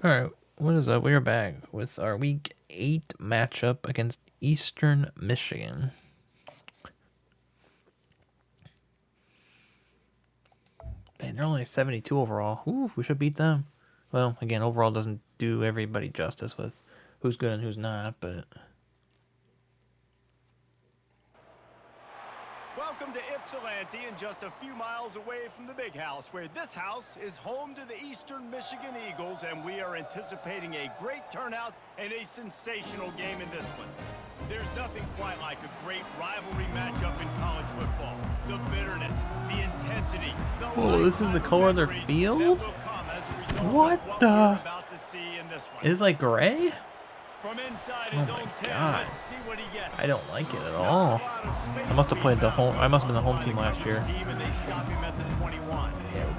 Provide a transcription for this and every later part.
All right, what is up? We're back with our Week 8 matchup against Eastern Michigan. Man, they're only 72 overall. Ooh, we should beat them. Well, again, overall doesn't do everybody justice with who's good and who's not, but... Welcome to Ypsilanti, and just a few miles away from the big house, where this house is home to the Eastern Michigan Eagles, and we are anticipating a great turnout and a sensational game in this one. There's nothing quite like a great rivalry matchup in college football. The bitterness, the intensity, the oh, this is the color of their field? What the? It's like gray? From inside Oh his my own 10, god. let's see what he gets. I don't like it at all. I must have played the home. I must have been the home team last year. Yeah, we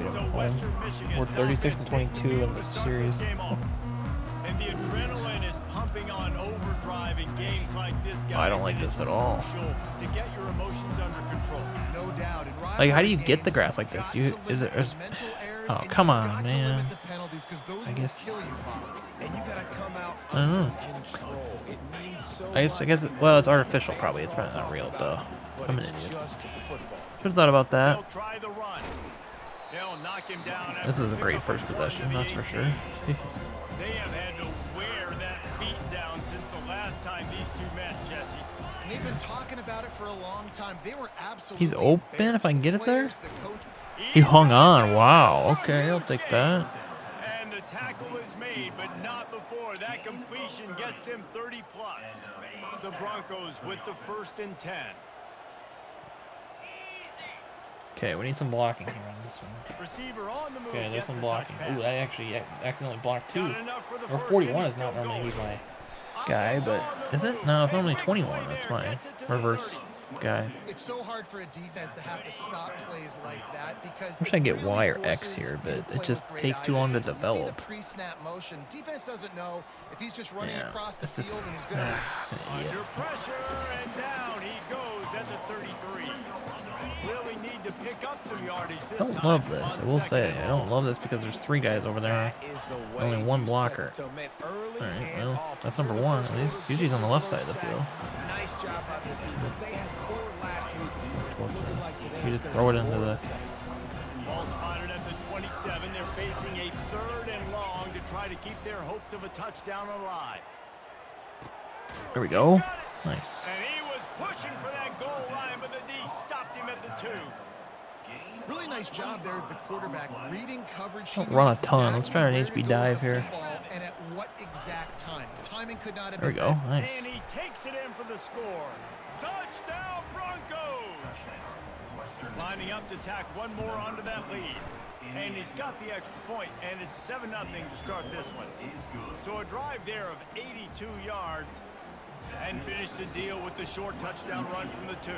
beat them at home. We're 36-22 in the series. And the adrenaline is pumping on overdrive in games like this, guys. I don't like this at all. To get your emotions under control. No doubt. Like, how do you get the grass like this? Oh, come on, man. I guess. And you gotta come out I don't know. control. It means so I guess. Well, it's artificial, probably. It's probably not real, though. I'm an idiot. Should have thought about that. This is a great first possession, that's for sure. They have had to wear that beat down since the last time these two met, Jesse. And they've been talking about it for a long time. They were absolutely. He's open if I can get it there. He hung on. Wow. Okay, I'll take that. And the tackle is made, but not before that completion gets them 30 plus. The Broncos with the 1st and 10. Okay, we need some blocking here on this one. Receiver on the move. Okay, there's some the blocking. touchdown. Ooh, I actually accidentally blocked 2. Or first 41 and is not he's normally still who's my going. guy, but is it? No, it's normally 21. That's my reverse guy. It's so hard for a defense to have to stop plays like that because Wish I could get Y or X here, but it just takes too long to develop. Pre-snap motion. Defense doesn't know if he's just running across the it's just field and he's going to. Under pressure and down he goes at the 33. Really need to pick up some yardage this I don't love this. I will say I don't love this because there's 3 guys over there. Only 1 blocker. Alright, well, that's number 1 at least. Usually he's on the left side of the field. Nice job by this defense. They had 4 last week. You just throw it into the... Ball spotted at the 27. They're facing a 3rd and long to try to keep their hopes of a touchdown alive. There we go. Nice. And he was pushing for that goal line, but the D stopped him at the 2. Really nice job there of the quarterback reading coverage. Don't run a ton. Let's try an HB dive here. And at what exact time? The timing could not have There we been go. better. Nice. And he takes it in for the score. Touchdown Broncos! Lining up to tack one more onto that lead. And he's got the extra point, and it's 7-0 to start this one. So a drive there of 82 yards, and finish the deal with the short touchdown run from the 2.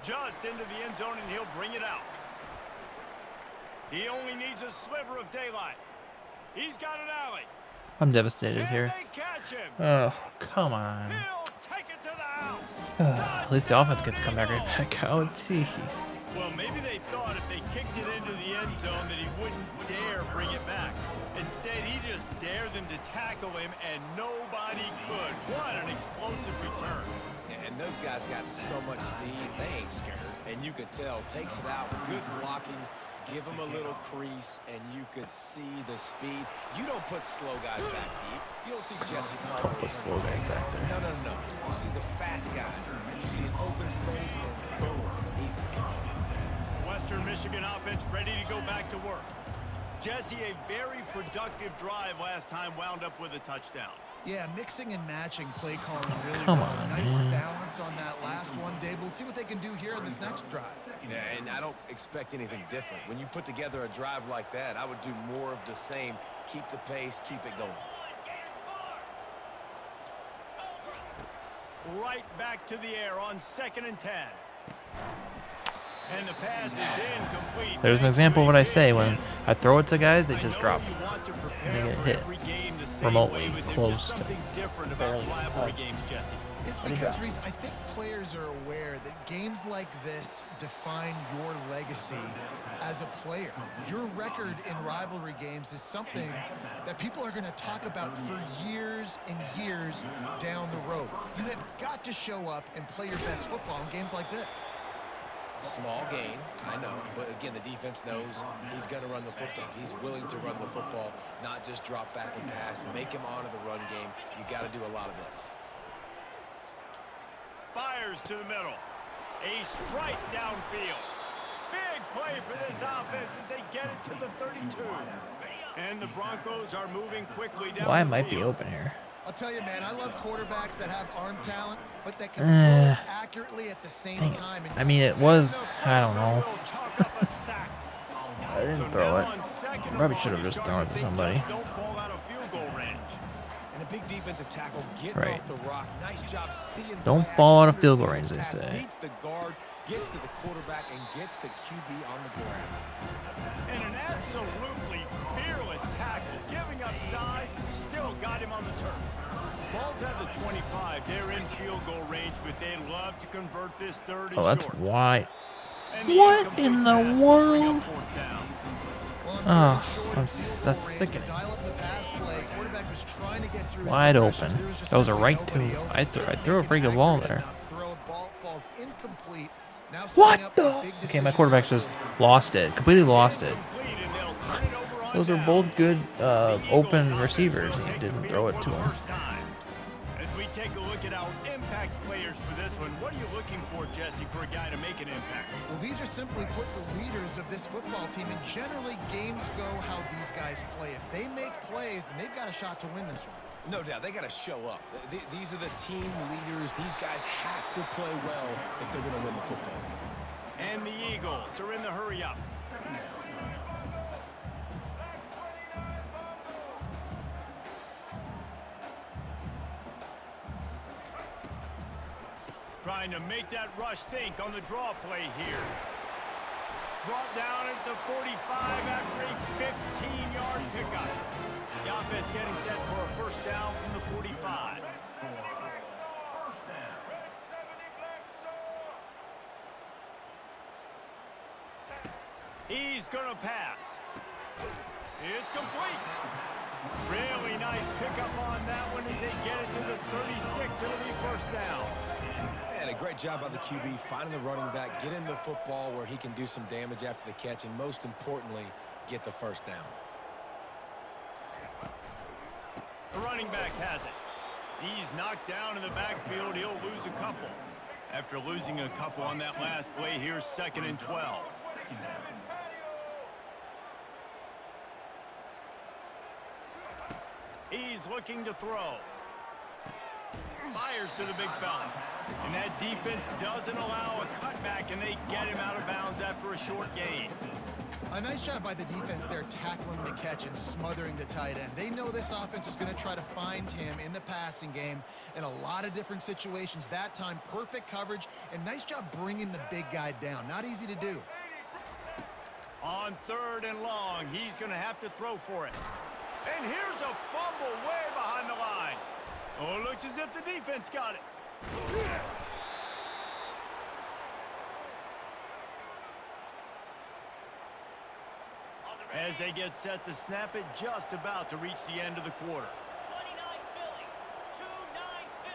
Just into the end zone, and he'll bring it out. He only needs a sliver of daylight. He's got an alley. I'm devastated here. They catch him. Oh, come on. He'll take it to the house. At least the offense gets to come back right back out. Jeez. Well, maybe they thought if they kicked it into the end zone that he wouldn't dare bring it back. Instead, he just dared them to tackle him, and nobody could. What an explosive return. And those guys got so much speed, they ain't scared. And you could tell, takes it out, good blocking, give them a little crease, and you could see the speed. You don't put slow guys back deep. You don't see Jesse Carter. Don't put slow guys back there. No. You see the fast guys. You see an open space, and boom, he's gone. Western Michigan offense ready to go back to work. Jesse, a very productive drive last time, wound up with a touchdown. Yeah, mixing and matching play calling really Come well. on, Nice man. balance on that last one, Dave. Let's see what they can do here in this next drive. Yeah, and I don't expect anything different. When you put together a drive like that, I would do more of the same. Keep the pace, keep it going. Right back to the air on 2nd and 10. And the pass is incomplete. There's an example of what I say. When I throw it to guys, they just drop. They get hit remotely, close to barely touch. It's because, Reese, I think players are aware that games like this define your legacy as a player. Your record in rivalry games is something that people are going to talk about for years and years down the road. You have got to show up and play your best football in games like this. Small gain, I know, but again, the defense knows he's going to run the football. He's willing to run the football, not just drop back and pass, make him honor the run game. You got to do a lot of this. Fires to the middle. A strike downfield. Big play for this offense as they get it to the 32. And the Broncos are moving quickly down Well, I the might be field. open here. I'll tell you, man, I love quarterbacks that have arm talent, but that can throw it accurately at the same time. And I mean, it was, I don't know. Will chalk up a sack. I didn't So throw now it. on second and Probably long, should have you just start thrown it to think somebody. just don't fall out of field goal range. And a big defensive tackle getting Right. off the rock. Nice job seeing Don't play fall action, out of field goal understands range, they his pass, say. Beats the guard, gets to the quarterback, and gets the QB on the ground. And an absolutely fearless tackle, giving up size, still got him on the turf. Ball's at the 25. They're in field goal range, but they'd love to convert this third and Oh, that's short. why. And the What incomplete in the pass will bring up world? fourth down. on Oh, third and short, I'm field that's goal range, sickening. to dial up the pass play, quarterback was trying to get through his Wide progressions. open. There was just That was a simply right nobody to. open. I threw a pretty good ball there. Throw, ball falls incomplete. Now setting What up the? a big Okay, my decision. quarterback just lost it. Completely lost it. Complete, and they'll turn it over on Those are down. both good The Eagles open offense receivers, will and he take the didn't field throw it for to the him. first time. As we take a look at our impact players for this one, what are you looking for, Jesse, for a guy to make an impact? Well, these are simply put the leaders of this football team, and generally games go how these guys play. If they make plays, then they've got a shot to win this one. No doubt, they got to show up. These are the team leaders. These guys have to play well if they're going to win the football game. And the Eagles are in the hurry-up. Trying to make that rush think on the draw play here. Brought down at the 45 after a 15-yard pickup. The offense getting set for a first down from the 45. He's going to pass. It's complete. Really nice pickup on that one as they get it to the 36. It'll be first down. And a great job by the QB, finding the running back, get him the football where he can do some damage after the catch, and most importantly, get the first down. The running back has it. He's knocked down in the backfield. He'll lose a couple. After losing a couple on that last play, here's 2nd and 12. He's looking to throw. Fires to the big fella. And that defense doesn't allow a cutback, and they get him out of bounds after a short gain. A nice job by the defense there, tackling the catch and smothering the tight end. They know this offense is going to try to find him in the passing game in a lot of different situations. That time, perfect coverage, and nice job bringing the big guy down. Not easy to do. On 3rd and long, he's going to have to throw for it. And here's a fumble way behind the line. Oh, it looks as if the defense got it. As they get set to snap it, just about to reach the end of the quarter. 29 Philly. 2-9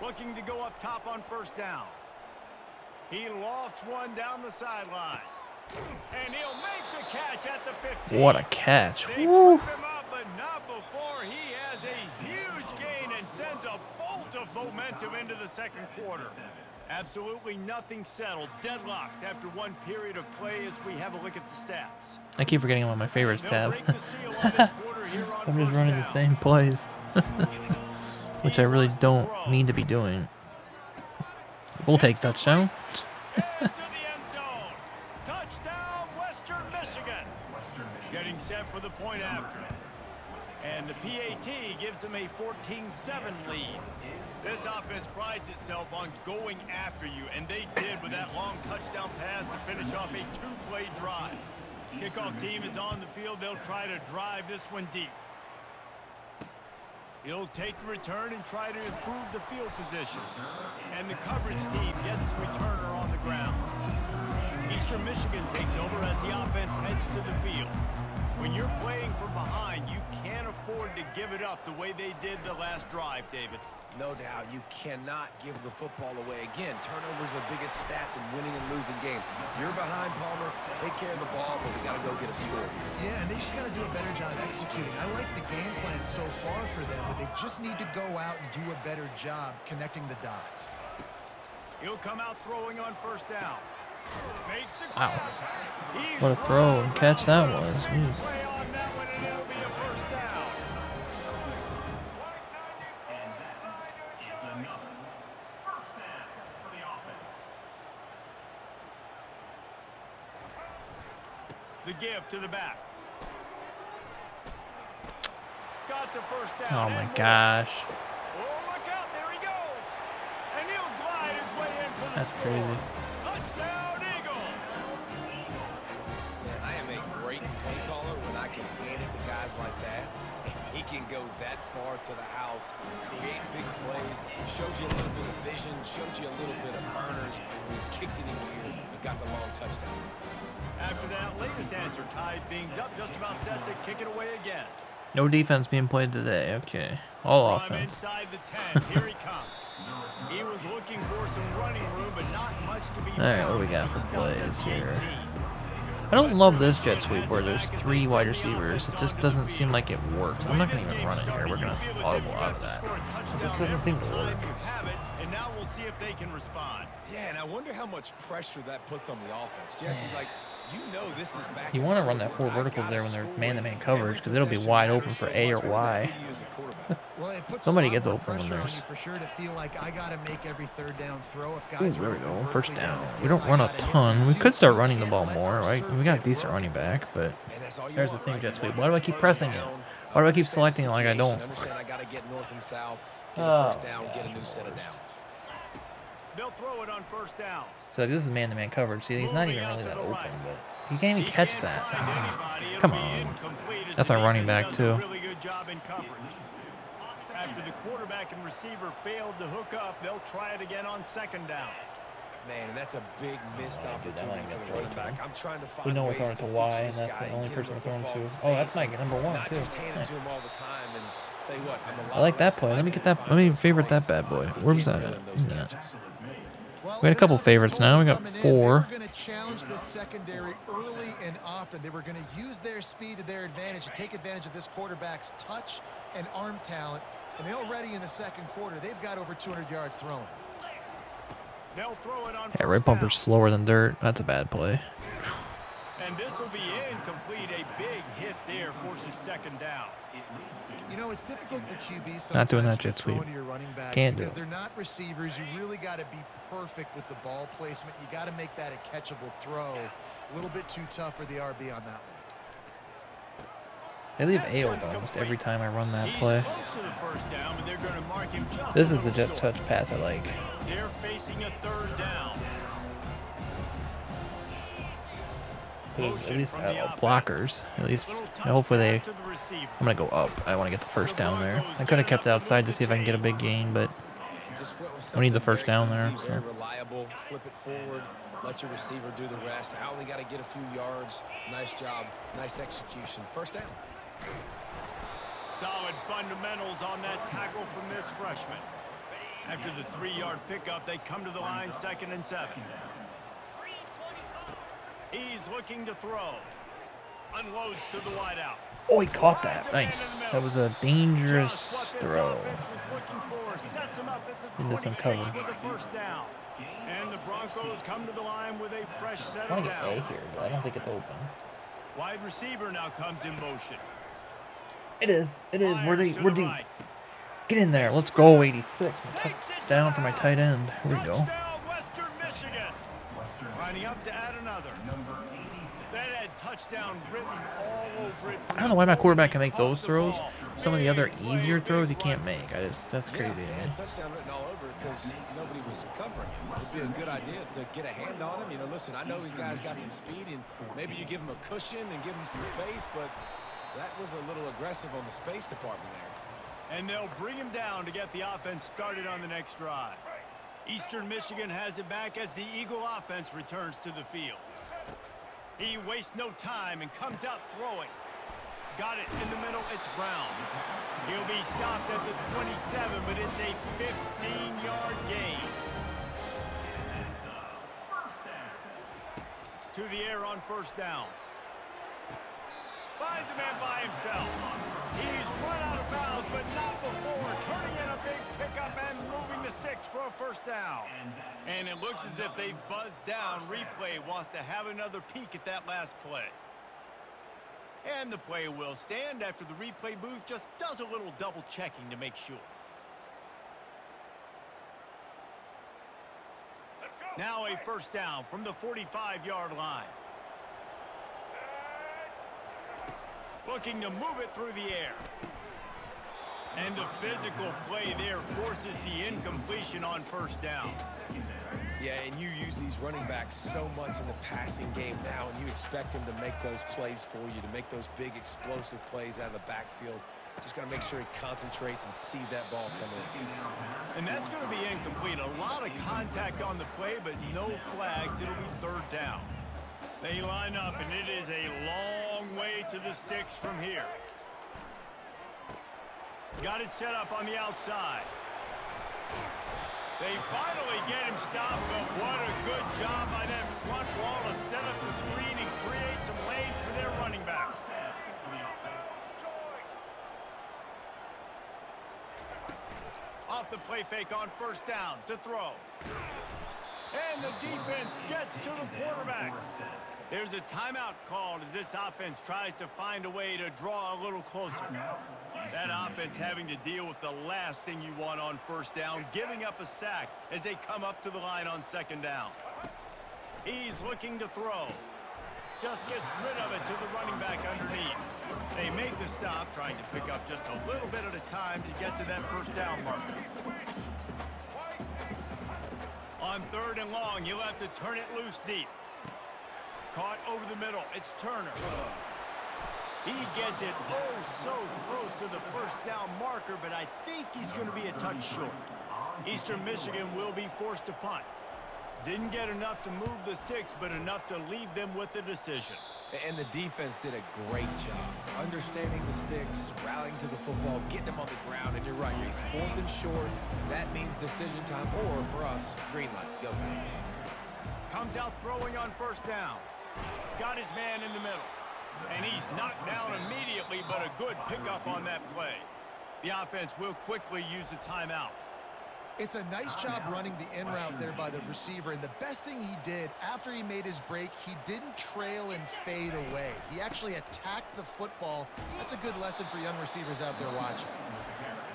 Philly. Looking to go up top on first down. He lofts one down the sideline. And he'll make the catch at the 15. What a catch. They Woo. trip him up, but not before he has a huge gain and sends a bolt of momentum into the second quarter. Absolutely nothing settled, deadlocked after one period of play as we have a look at the stats. I keep forgetting I'm on my favorites They'll tab. break the seal on this quarter here on I'm just first running the down. same plays, which I really don't mean to be doing. We'll take touchdown. Into the end zone. Touchdown, Western Michigan. Getting set for the point after. And the PAT gives them a 14-7 lead. This offense prides itself on going after you, and they did with that long touchdown pass to finish off a two-play drive. Kickoff team is on the field. They'll try to drive this one deep. He'll take the return and try to improve the field position. And the coverage team gets the returner on the ground. Eastern Michigan takes over as the offense heads to the field. When you're playing from behind, you can't afford to give it up the way they did the last drive, David. No doubt, you cannot give the football away. Again, turnovers are the biggest stats in winning and losing games. You're behind, Palmer. Take care of the ball, but we got to go get a score here. Yeah, and they just got to do a better job executing. I like the game plan so far for them, but they just need to go out and do a better job connecting the dots. He'll come out throwing on first down. Makes the Wow. He's What a throw and catch that was. Jeez. play on that one, and it'll be a first down. The give to the back. Got the first down. Oh my and gosh. more. Oh, look out. There he goes. And he'll glide his way in for the That's score. crazy. Touchdown, Eagles. Man, I am a great play caller when I can hand it to guys like that. And he can go that far to the house, create big plays, showed you a little bit of vision, showed you a little bit of burners. We kicked it in gear and got the long touchdown. After that latest answer tied things up, just about set to kick it away again. No defense being played today. Okay. All From offense. inside the 10, here he comes. He was looking for some running room, but not much to be found. All right, what do we got for Stuck plays at the here? 18. I don't love this jet sweep where there's 3 wide receivers. It just doesn't seem like it works. I'm not going to even run it here. We're going to audible out of that. It just doesn't seem to work. You have it, and now we'll see if they can respond. Yeah, and I wonder how much pressure that puts on the offense. Jesse, like, you know this is back. You want to run that 4 verticals there when they're man-to-man coverage because it'll be wide open for A or Y. Well, it puts Somebody a lot gets more open when pressure on there's- you for sure to feel like I got to make every third down throw. If Ooh, guys there we are go. vertically First down down. the We field, don't run I a gotta hit ton. them We too. could start You running the can't ball let more, right? pressure We got a get decent broken. running back, but And that's all you there's the want same right jet now. sweep. Why do I keep pressing it? Why do I keep selecting it like I don't? Understand I got to get north and south, get a Oh, first down, get a new set of downs. They'll throw it on first down. So this is man-to-man coverage. See, he's not even really that open, but he can't even He catch can't that. find anybody. It'll Come be on. incomplete as That's the my running defense back, does a too. Really good job in coverage. After the quarterback and receiver failed to hook up, they'll try it again on second down. Man, and that's a big missed Oh, dude, that opportunity might for get the running thrown to back. him. I'm trying to find We know we're ways throwing it to feature Y, this and that's guy the only get him person the we're throwing football to. in Oh, that's space my number 1, not too. just hand it Nice. to him all the time. And tell you what, I'm a lot I like that less play. Let me get likely that. to Let me find favorite that those bad boy. if we Where was can't that run at? in those Yeah. catches. Well, We had a this couple offense favorites told now. us We got coming in, 4. They were going to challenge this secondary early and often. They were going to use their speed to their advantage and take advantage of this quarterback's touch and arm talent. And already in the second quarter, they've got over 200 yards thrown. They'll throw it on Yeah, first right bumper's down. slower than dirt. That's a bad play. And this will be incomplete. A big hit there forces second down. You know, it's difficult for QBs Not doing that sometimes jet to throw sweep. into your running backs Can't do because it. they're not receivers. You really got to be perfect with the ball placement. You got to make that a catchable throw. A little bit too tough for the RB on that one. They leave A open almost every time I run that He's play. close to the first down, but they're going to mark him just This a is the little jet short. touch pass I like. They're facing a third down. Because at least Motion from the offense. blockers. At least Little touch hopefully they. pass to the receiver. I'm gonna go up. I want to get the first down there. I could have kept it outside to see if I can get a big gain, but Just went with we need the something first very down there. easy, very reliable. Flip it forward. Let your receiver do the rest. I only got to get a few yards. Nice job. Nice execution. First down. Solid fundamentals on that tackle from this freshman. After the 3-yard pickup, they come to the line, 2nd and 7. He's looking to throw. Unloads to the wideout. Oh, he caught that. Nice. That was a dangerous Just what this throw. offense was looking for. Sets him up at the Into some 26 coverage. with a first down. And the Broncos come to the line with a fresh set I of want to get A downs. here, but I don't think it's open. Wide receiver now comes in motion. It is. It is. We're Fires deep. to We're the deep. right. Get in there. Let's go. 86. It's down for my tight end. Here we go. Touchdown, Western Michigan. Lining up to add another. That had touchdown written all over it. I don't know why my quarterback can make those throws. Some of the other easier throws he can't make. That's crazy, man. Touchdown written all over because nobody was covering him. It'd be a good idea to get a hand on him. You know, listen, I know you guys got some speed, and maybe you give him a cushion and give him some space, but that was a little aggressive on the space department there. And they'll bring him down to get the offense started on the next drive. Eastern Michigan has it back as the Eagle offense returns to the field. He wastes no time and comes out throwing. Got it in the middle. It's Brown. He'll be stopped at the 27, but it's a 15-yard gain. To the air on first down. Finds a man by himself. He's run out of bounds, but not before turning in a big pickup and moving the sticks for a first down. And it looks as if they've buzzed down. Replay wants to have another peek at that last play. And the play will stand after the replay booth just does a little double checking to make sure. Now a first down from the 45-yard line. Looking to move it through the air. And the physical play there forces the incompletion on first down. Yeah, and you use these running backs so much in the passing game now, and you expect them to make those plays for you, to make those big explosive plays out of the backfield. Just got to make sure he concentrates and see that ball come in. And that's going to be incomplete. A lot of contact on the play, but no flags. It'll be third down. They line up, and it is a long way to the sticks from here. Got it set up on the outside. They finally get him stopped, but what a good job by that front wall to set up the screen and create some lanes for their running back. Off the play fake on first down to throw. And the defense gets to the quarterback. There's a timeout called as this offense tries to find a way to draw a little closer. That offense having to deal with the last thing you want on first down, giving up a sack as they come up to the line on second down. He's looking to throw. Just gets rid of it to the running back underneath. They make the stop, trying to pick up just a little bit at a time to get to that first down marker. On third and long, he'll have to turn it loose deep. Caught over the middle. It's Turner. He gets it so close to the first down marker, but I think he's going to be a touch short. Eastern Michigan will be forced to punt. Didn't get enough to move the sticks, but enough to leave them with the decision. And the defense did a great job understanding the sticks, rallying to the football, getting them on the ground. And you're right, he's fourth and short. That means decision time, or for us, green light. Go for it. Comes out throwing on first down. Got his man in the middle. And he's knocked down immediately, but a good pickup on that play. The offense will quickly use a timeout. It's a nice job running the in route there by the receiver, and the best thing he did after he made his break, he didn't trail and fade away. He actually attacked the football. That's a good lesson for young receivers out there watching.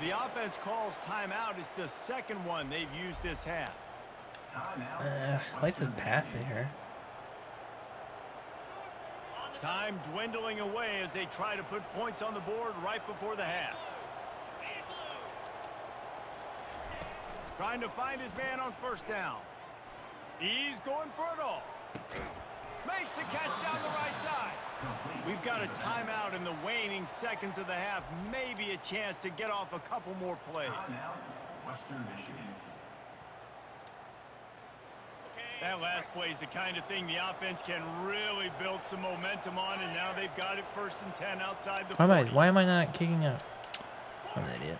The offense calls timeout. It's the second one they've used this half. I like to pass it here. Time dwindling away as they try to put points on the board right before the half. Trying to find his man on first down. He's going for it all. Makes the catch down the right side. We've got a timeout in the waning seconds of the half. Maybe a chance to get off a couple more plays. That last play is the kind of thing the offense can really build some momentum on, and now they've got it first and 10 outside the 40. Why am I not kicking a... I'm an idiot.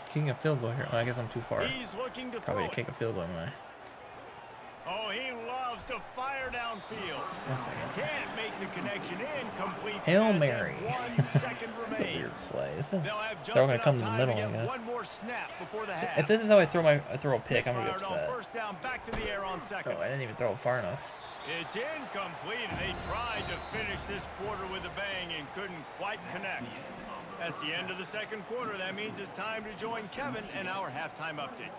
Kicking a field goal here. Oh, I guess I'm too far. He's looking to Probably throw kick a field goal anyway. Oh, he loves to fire downfield. 1 second. Can't make the connection. Incomplete. Hail pass, Mary. and 1 second It's a weird remains. play. They'll have just They're all gonna enough come to the time middle, to I get guess. one more snap before the half. If this is how I throw a pick, I'm gonna be Fired on upset. first down, back to the air on second. Oh, I didn't even throw it far enough. It's incomplete, and they tried to finish this quarter with a bang and couldn't quite connect. That's the end of the second quarter. That means it's time to join Kevin and our halftime update.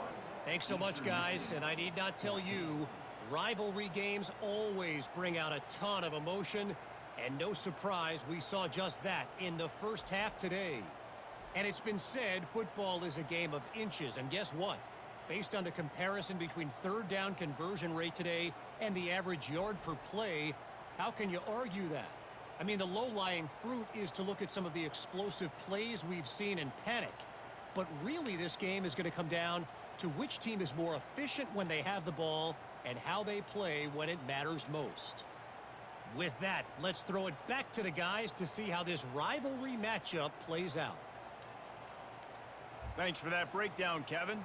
Thanks so much, guys, and I need not tell you, rivalry games always bring out a ton of emotion. And no surprise, we saw just that in the first half today. And it's been said football is a game of inches. And guess what? Based on the comparison between third down conversion rate today and the average yard per play, how can you argue that? I mean, the low-lying fruit is to look at some of the explosive plays we've seen and panic. But really, this game is going to come down to which team is more efficient when they have the ball and how they play when it matters most. With that, let's throw it back to the guys to see how this rivalry matchup plays out. Thanks for that breakdown, Kevin.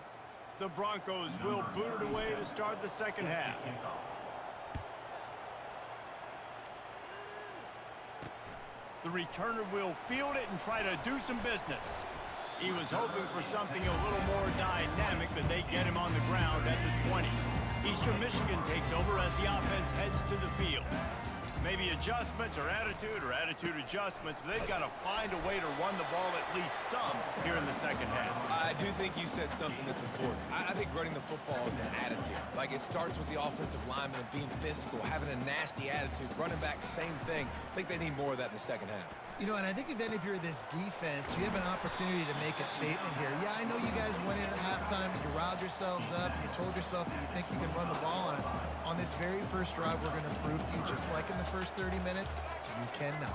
The Broncos will boot it away to start the second half. The returner will field it and try to do some business. He was hoping for something a little more dynamic, but they get him on the ground at the 20. Eastern Michigan takes over as the offense heads to the field. Maybe adjustments or attitude adjustments, but they've got to find a way to run the ball at least some here in the second half. I do think you said something that's important. I think running the football is an attitude. Like, it starts with the offensive lineman being physical, having a nasty attitude. Running back, same thing. I think they need more of that in the second half. You know, and I think even if you're this defense, you have an opportunity to make a statement here. Yeah, I know you guys went in at halftime and you riled yourselves up. You told yourself that you think you can run the ball on us. On this very first drive, we're going to prove to you, just like in the first 30 minutes, you cannot.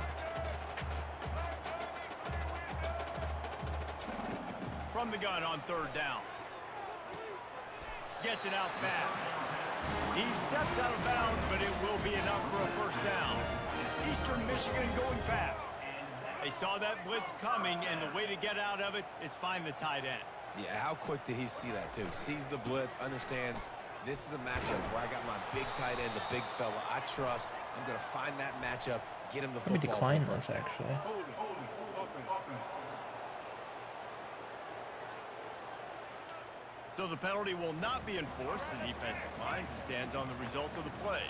From the gun on third down. Gets it out fast. He steps out of bounds, but it will be enough for a first down. Eastern Michigan going fast. They saw that blitz coming, and the way to get out of it is find the tight end. Yeah, how quick did he see that, too? Sees the blitz, understands this is a matchup where I got my big tight end, the big fella I trust. I'm going to find that matchup, get him the football. Let me decline this, actually. So the penalty will not be enforced. The defense declines and stands on the result of the play.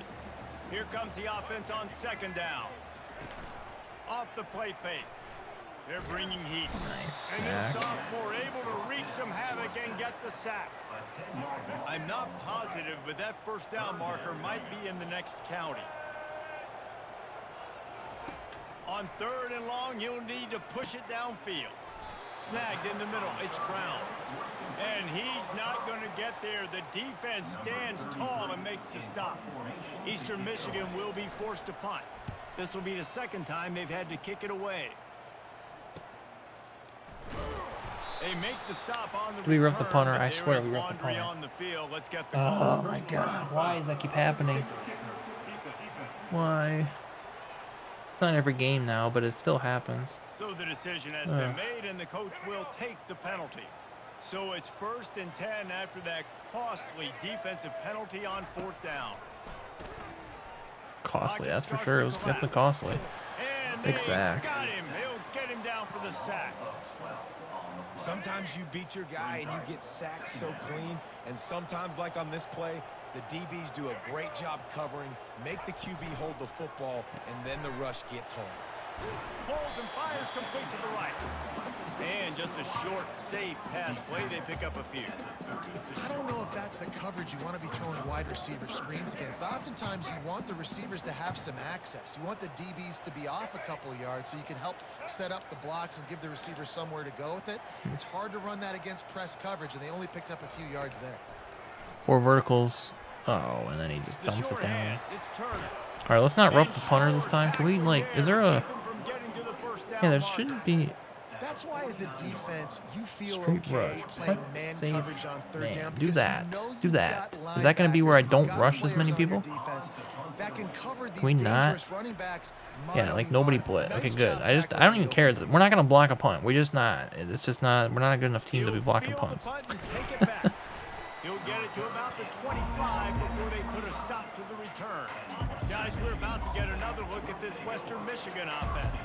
Here comes the offense on second down. Off the play fake. They're bringing heat. Nice And this sack. sophomore able to wreak some havoc and get the sack. I'm not positive, but that first down marker might be in the next county. On third and long, he'll need to push it downfield. Snagged in the middle, it's Brown. And he's not going to get there. The defense stands tall and makes the stop. Eastern Michigan will be forced to punt. This will be the second time they've had to kick it away. They make the stop on the Do we rough the return, punter? but I there swear is we roughed the laundry punter. on the field. Let's get the call. Oh my god, why does that keep happening? Why? It's not every game now, but it still happens. So the decision has been made, and the coach will take the penalty. So it's 1st and 10 after that costly defensive penalty on fourth down. Costly, that's for sure. It was definitely costly. And Big they sack. got him. They'll get him down for the sack. Sometimes you beat your guy and you get sacked so clean, and sometimes, like on this play, the DBs do a great job covering, make the QB hold the football, and then the rush gets home. Holds and fires complete to the right. And just a short, safe pass play. They pick up a few. I don't know if that's the coverage you want to be throwing wide receiver screens against. Oftentimes, you want the receivers to have some access. You want the DBs to be off a couple of yards so you can help set up the blocks and give the receivers somewhere to go with it. It's hard to run that against press coverage, and they only picked up a few yards there. 4 verticals. Oh, and then he just The dumps it short down. hands, it's Turner. All right, let's not rough the punter this time. Can we, like, is there a... Keep him from getting to the first down Yeah, there marker. shouldn't be... That's why, as a defense, you feel Street okay rush. playing Punt, man save, coverage on third man. down. Do because that. you know Do you've that. got Is that going to be where I linebackers, don't you've got rush as players many on people? your defense that can cover these we not? dangerous running backs Yeah, like nobody blitz. Nice Okay, good. job I tackling don't even the care. open We're not going to block a punt. We're just not. It's just not. We're not a good enough team to be He'll blocking field punts. the punt and take it back. He'll get it to about the 25 before they put a stop to the return. Guys, we're about to get another look at this Western Michigan offense.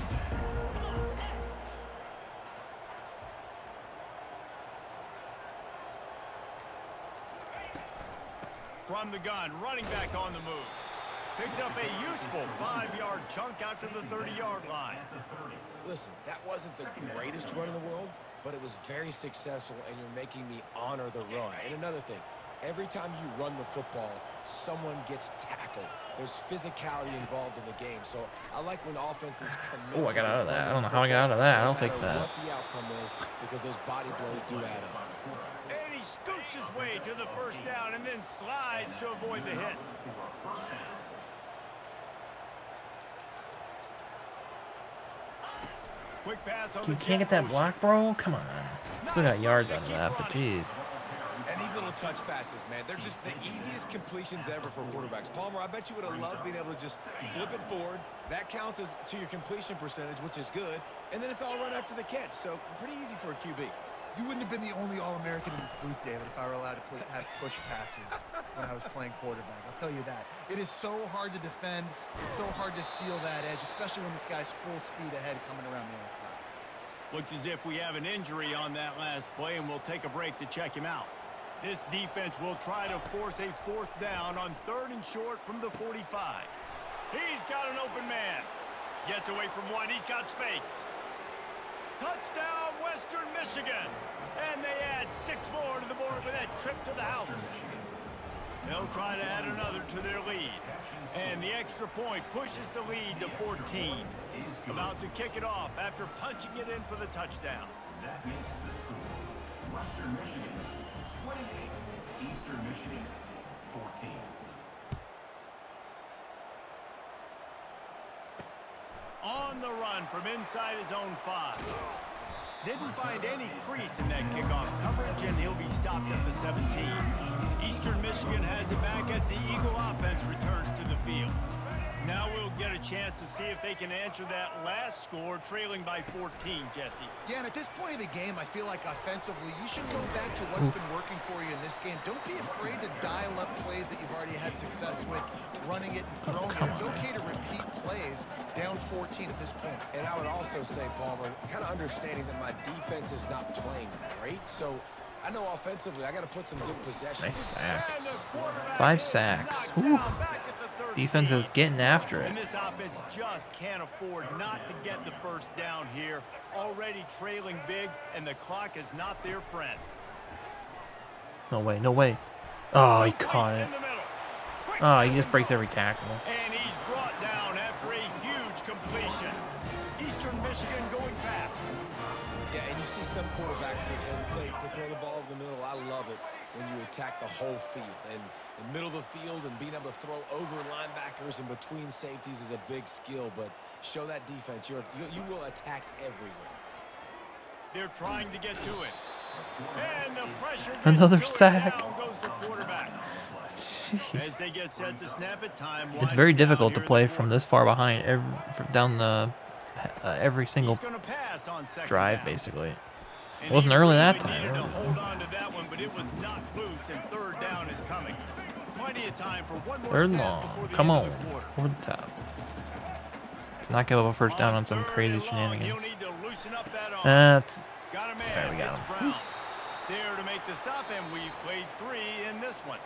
From the gun, running back on the move. Picks up a useful 5-yard chunk out to the 30-yard line. Listen, that wasn't the greatest run in the world, but it was very successful, and you're making me honor the run. And another thing, Every time you run the football, someone gets tackled. There's physicality involved in the game. So I like when offenses commit. Oh, I got out of that. I don't know how I got out of that. I'll take that. What the outcome is, because those body blows do add up. And he scoots his way to the first down and then slides to avoid the hit. Quick pass on You the can't get that block, bro? Come on. Still got yards out of that, but jeez. And these little touch passes, man, they're just the easiest completions ever for quarterbacks. Palmer, I bet you would have loved being able to just flip it forward. That counts as to your completion percentage, which is good. And then it's all run after the catch, so pretty easy for a QB. You wouldn't have been the only All-American in this booth, David, if I were allowed to have push passes when I was playing quarterback. I'll tell you that. It is so hard to defend. It's so hard to seal that edge, especially when this guy's full speed ahead coming around the outside. Looks as if we have an injury on that last play, and we'll take a break to check him out. This defense will try to force a 4th down on 3rd and short from the 45. He's got an open man. Gets away from one. He's got space. Touchdown, Western Michigan. And they add 6 more to the board with that trip to the house. They'll try to add another to their lead. And the extra point pushes the lead to 14. About to kick it off after punching it in for the touchdown. That makes the score Western Michigan 28, Eastern Michigan 14. On the run from inside his own 5. Didn't find any crease in that kickoff coverage, and he'll be stopped at the 17. Eastern Michigan has it back as the Eagle offense returns to the field. Now we'll get a chance to see if they can answer that last score, trailing by 14, Jesse. Yeah, and at this point of the game, I feel like offensively, you should go back to what's been working for you in this game. Don't be afraid to dial up plays that you've already had success with, running it and throwing it. It's okay to repeat plays down 14 at this point. And I would also say, Palmer, kind of understanding that my defense is not playing great, so I know offensively I got to put some good possession. Nice sack. 5 sacks. Whew. Defense is getting after it. And this offense just can't afford not to get the first down here. Already trailing big, and the clock is not their friend. No way, no way. Oh, he caught it. Oh, he just breaks every tackle. And he's brought down after a huge completion. Eastern Michigan going fast. Yeah, and you see some quarterbacks that hesitate to throw the ball in the middle. I love it when you attack the whole field. And the middle of the field and being able to throw over linebackers and between safeties is a big skill. But show that defense. You will attack everywhere. They're trying to get to it. And the pressure Another sack. Down goes the quarterback. As they get set to snap it, time. It's very difficult to play from this far behind down the every single drive, basically. It wasn't early that time. To hold on to that one, but it was not loose, and 3rd down is coming. Plenty of time for one more 3rd long. Come on, over the top. Let's not give up a first down on some crazy shenanigans. That's there. We got him. There to make the stop, and we've played 3 in this one.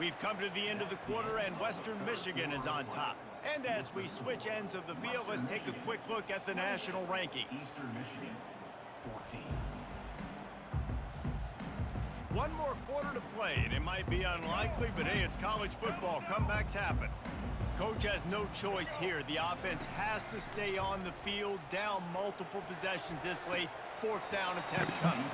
We've come to the end of the quarter, and Western Michigan is on top. And as we switch ends of the field, let's take a quick look at the national rankings. Eastern Michigan 14. One more quarter to play, and it might be unlikely, but hey, it's college football. Comebacks happen. Coach has no choice here. The offense has to stay on the field, down multiple possessions this late. 4th down attempt coming.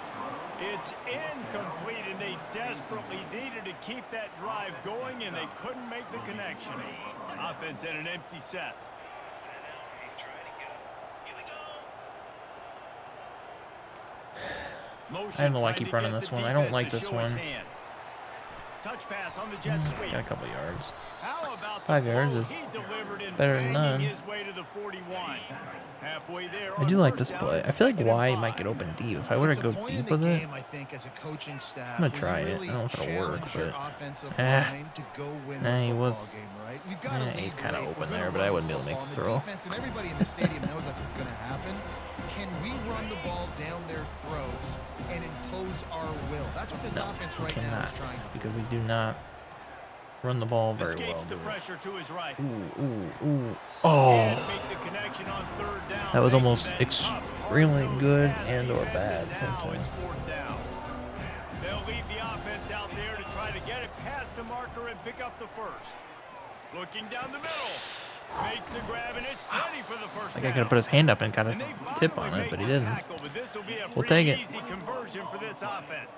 It's incomplete, and they desperately needed to keep that drive going, and they couldn't make the connection. Offense in an empty set. I don't know why I keep running this one. I don't like this one. Touch pass on the jet sweep. Got a couple yards. How about 5 yards is better than none. His way to the 41. Halfway there I do like this play. I feel like Y might get open deep. If I were to go deep with it, I think as a coaching staff, I'm gonna try it. I don't know if it'll work, but he was. He's kind of open there, but I wouldn't be able to make the throw. And everybody in the stadium knows that's what's going to happen. Can we run the ball down their throats and impose our will? That's what this offense right now is trying to do. Because we do not run the ball very well. Escapes the pressure to his right. Ooh. Oh. That was almost extremely good and or bad sometimes. They'll leave the offense out there to try to get it past the marker and pick up the first. Looking down the middle. Makes the grab, and it's plenty for the first Like down. I could have put his hand up and got And a they tip finally on it, make but he the didn't. tackle, but this will be a We'll take pretty it. easy conversion for this offense.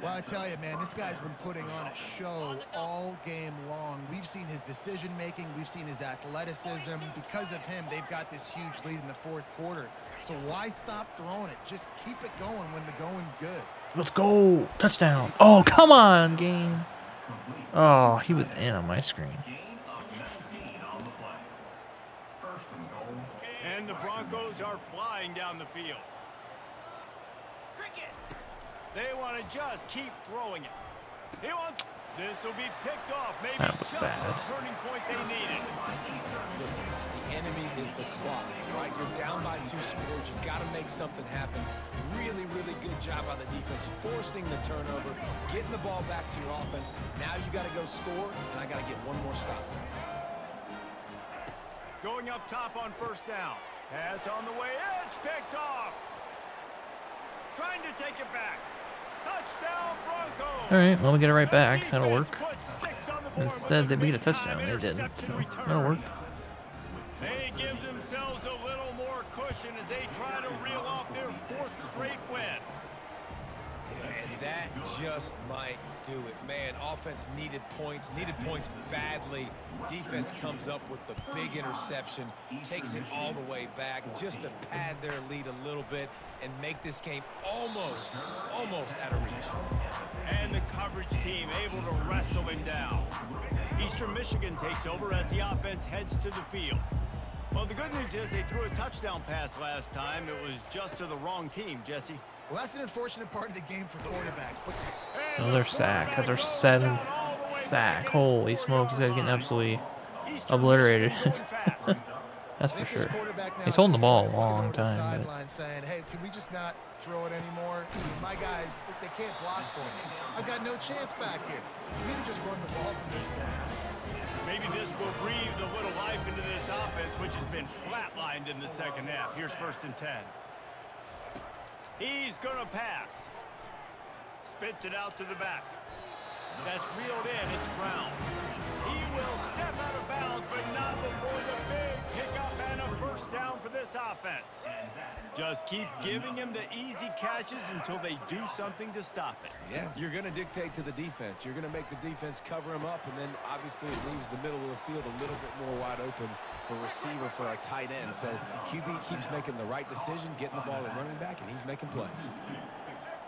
Well, I tell you, man, this guy's been putting on a show all game long. We've seen his decision-making. We've seen his athleticism. Because of him, they've got this huge lead in the fourth quarter. So why stop throwing it? Just keep it going when the going's good. Let's go. Touchdown. Oh, come on, game. Oh, he was in on my screen. And the Broncos are flying down the field. They want to just keep throwing it. He wants... This will be picked off. Maybe That was just bad. the turning point they needed. Listen, the enemy is the clock, right? You're down by 2 scores. You got to make something happen. Really, really good job by the defense, forcing the turnover, getting the ball back to your offense. Now you got to go score, and I got to get one more stop. Going up top on first down. Pass on the way. It's picked off. Trying to take it back. Touchdown, Broncos. All right, well, we get it right back. That'll work. Put 6 on the board, Instead, but they a beat a touchdown. big-time They didn't, interception so return. that'll work. They give themselves a little more cushion as they try to reel off their 4th straight win. And that just might do it. Man, offense needed points badly. Defense comes up with the big interception, takes it all the way back just to pad their lead a little bit and make this game almost out of reach. And the coverage team able to wrestle him down. Eastern Michigan takes over as the offense heads to the field. Well, the good news is they threw a touchdown pass last time. It was just to the wrong team, Jesse. Well, that's an unfortunate part of the game for quarterbacks. But Another sack. Another 7th sack. Holy smokes, this guy's getting absolutely obliterated. That's for sure. He's holding the ball a long time. But... saying, hey, can we just not throw it anymore? My guys, they can't block for me. I've got no chance back here. We need to just run the ball from this point. Maybe this will breathe a little life into this offense, which has been flatlined in the second half. Here's 1st and 10. He's going to pass. Spits it out to the back. That's reeled in. It's Brown. He will step out of bounds, but not before the big pickup and a 1st down for this offense. Just keep giving him the easy catches until they do something to stop it. Yeah, you're going to dictate to the defense. You're going to make the defense cover him up, and then obviously it leaves the middle of the field a little bit more wide open for receiver for our tight end. So QB keeps making the right decision, getting the ball to running back, and he's making plays.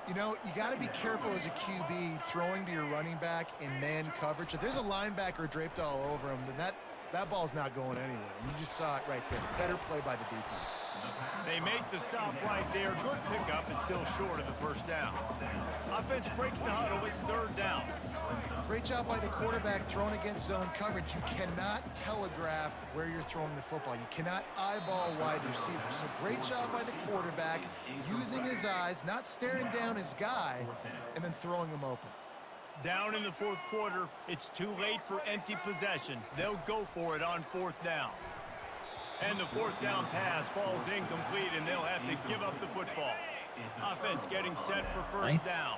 You know, you got to be careful as a QB throwing to your running back in man coverage. If there's a linebacker draped all over him, then that ball's not going anywhere. And you just saw it right there. Better play by the defense. They make the stop right there. Good pickup. It's still short of the 1st down. Offense breaks the huddle. It's 3rd down. Great job by the quarterback throwing against zone coverage. You cannot telegraph where you're throwing the football. You cannot eyeball wide receivers. So great job by the quarterback using his eyes, not staring down his guy, and then throwing him open. Down in the 4th quarter, it's too late for empty possessions. They'll go for it on 4th down. And the 4th down pass falls incomplete, and they'll have to give up the football. Offense getting set for 1st down.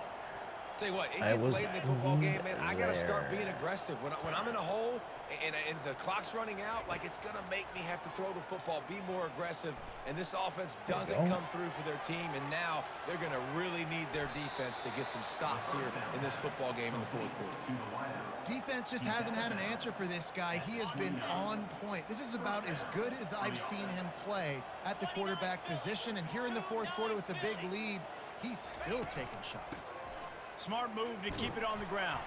Tell you what, it gets late in the football game, man. I got to start being aggressive. When I'm in a hole and the clock's running out, like, it's going to make me have to throw the football, be more aggressive. And this offense doesn't come through for their team, and now they're going to really need their defense to get some stops here in this football game in the 4th quarter. Defense just hasn't had an answer for this guy. He has been on point. This is about as good as I've seen him play at the quarterback position. And here in the 4th quarter with the big lead, he's still taking shots. Smart move to keep it on the ground.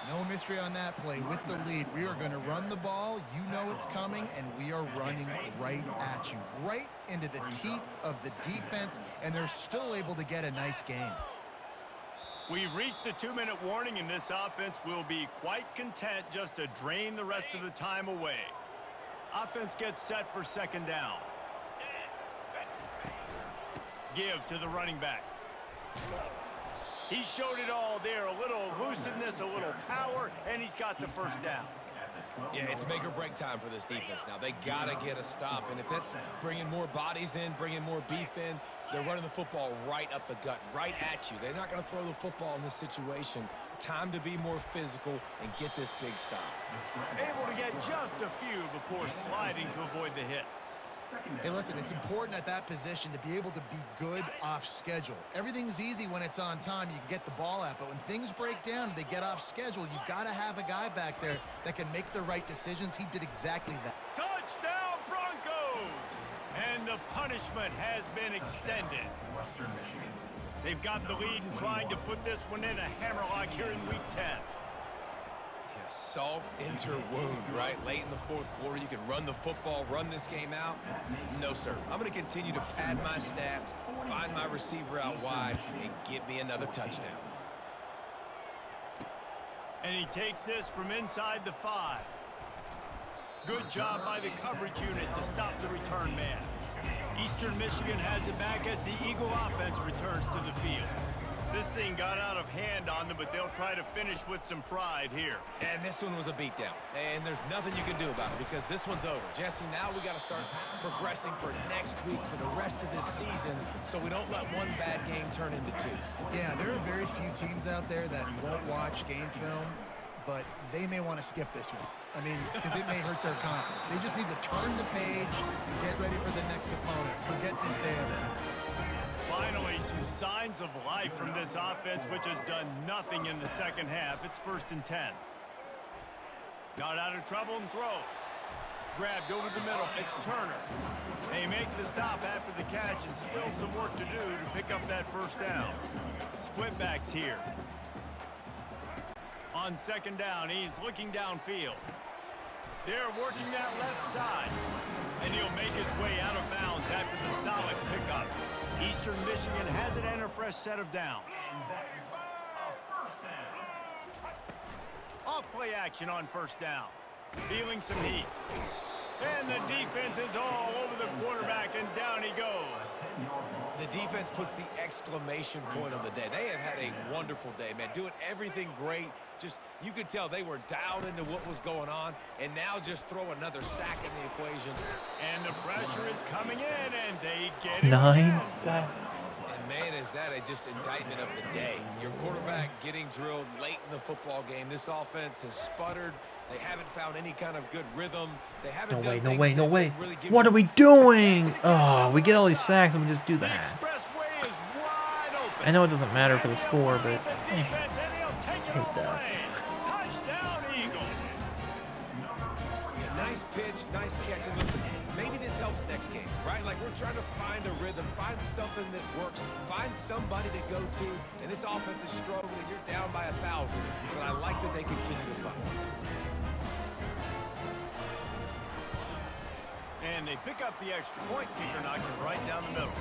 No mystery on that play. With the lead, we are going to run the ball. You know it's coming, and we are running right at you, right into the teeth of the defense, and they're still able to get a nice game. We've reached the 2-minute warning, and this offense will be quite content just to drain the rest of the time away. Offense gets set for 2nd down. Give to the running back. He showed it all there. A little elusiveness, a little power, and he's got the 1st down. Yeah, it's make or break time for this defense. Now, they got to get a stop, and if that's bringing more bodies in, bringing more beef in, they're running the football right up the gut, right at you. They're not going to throw the football in this situation. Time to be more physical and get this big stop. Able to get just a few before sliding to avoid the hits. Hey, listen, it's important at that position to be able to be good off schedule. Everything's easy when it's on time. You can get the ball out, but when things break down and they get off schedule, you've got to have a guy back there that can make the right decisions. He did exactly that. Touchdown, Broncos! And the punishment has been extended. They've got the lead and trying to put this one in a hammerlock here in Week 10. Yeah, salt into wound, right? Late in the fourth quarter, you can run the football, run this game out. No, sir. I'm going to continue to pad my stats, find my receiver out wide, and get me another touchdown. And he takes this from inside the 5. Good job by the coverage unit to stop the return man. Eastern Michigan has it back as the Eagle offense returns to the field. This thing got out of hand on them, but they'll try to finish with some pride here. And this one was a beatdown. And there's nothing you can do about it because this one's over. Jesse, now we got to start progressing for next week for the rest of this season so we don't let one bad game turn into 2. Yeah, there are very few teams out there that won't watch game film, but they may want to skip this one. I mean, because it may hurt their confidence. They just need to turn the page and get ready for the next opponent. Forget this day event. Finally, some signs of life from this offense, which has done nothing in the second half. It's 1st and 10. Got out of trouble and throws. Grabbed over the middle. It's Turner. They make the stop after the catch and still some work to do to pick up that 1st down. Split backs here. On 2nd down, he's looking downfield. They're working that left side. And he'll make his way out of bounds after the solid pickup. Eastern Michigan has it and a fresh set of downs. Off play action on 1st down. Feeling some heat. And the defense is all over the quarterback, and down he goes. The defense puts the exclamation point on the day. They have had a wonderful day, man. Doing everything great. Just, you could tell they were dialed into what was going on, and now just throw another sack in the equation. And the pressure is coming in, and they get it. 9 sacks. And man, is that just indictment of the day. Your quarterback getting drilled late in the football game. This offense has sputtered. They haven't found any kind of good rhythm. They haven't No done way, no things way, no that way. really give What you- are we doing? Oh, we get all these sacks and we just do The that. expressway is wide open. I know it doesn't matter for the score, but The defense, and he'll take it hate all the that. way. Touchdown, Eagles. Yeah, nice pitch, nice catch. And listen, maybe this helps next game, right? Like we're trying to find a rhythm, find something that works, find somebody to go to. And this offense is struggling. You're down by 1,000, but I like that they continue to fight. And they pick up the extra point. Kicker knocked it right down the middle.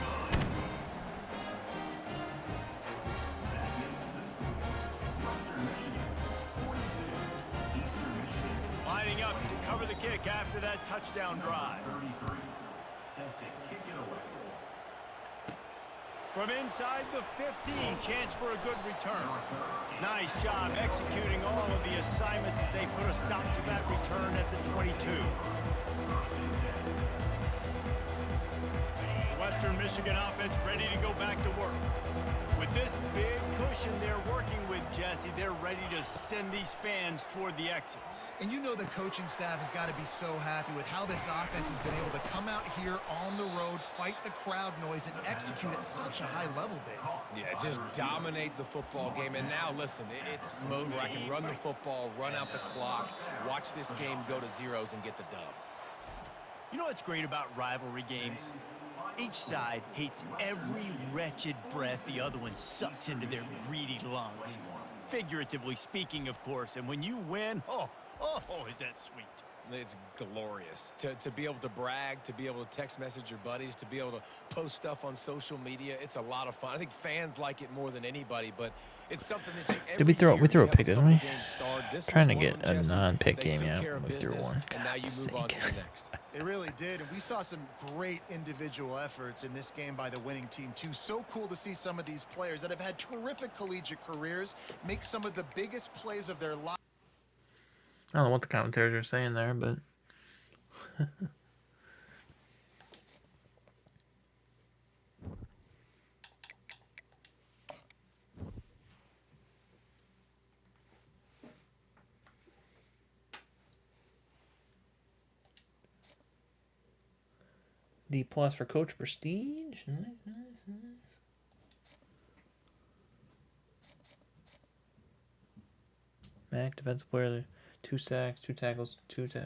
Lining up to cover the kick after that touchdown drive. From inside the 15, chance for a good return. Nice job executing all of the assignments as they put a stop to that return at the 22. Western Michigan offense ready to go back to work. With this big cushion they're working with, Jesse, they're ready to send these fans toward the exits. And you know the coaching staff has got to be so happy with how this offense has been able to come out here on the road, fight the crowd noise, and execute at such a high level, David. Yeah, just dominate the football game. And now, listen, it's mode where I can run the football, run out the clock, watch this game go to zeros and get the dub. You know what's great about rivalry games? Each side hates every wretched breath the other one sucks into their greedy lungs. Figuratively speaking, of course, and when you win, oh, is that sweet. It's glorious to be able to brag, to be able to text message your buddies, to be able to post stuff on social media. It's a lot of fun. I think fans like it more than anybody, but it's something that you Did we throw a pick, didn't we? Trying to to get a non-pick game, yeah. We threw one. And now you God's move on sake. to the next. They really did, and we saw some great individual efforts in this game by the winning team, too. So cool to see some of these players that have had terrific collegiate careers make some of the biggest plays of their lives. I don't know what the commentators are saying there, but D+ for Coach Prestige. Nice. Mac, defensive player, 2 sacks, 2 tackles,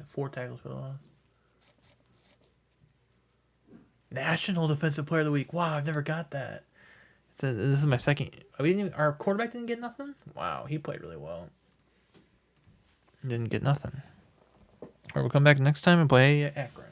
4 tackles for the loss. National Defensive Player of the Week. Wow, I've never got that. This is my second. Our quarterback didn't get nothing? Wow, he played really well. Didn't get nothing. All right, we'll come back next time and play Akron.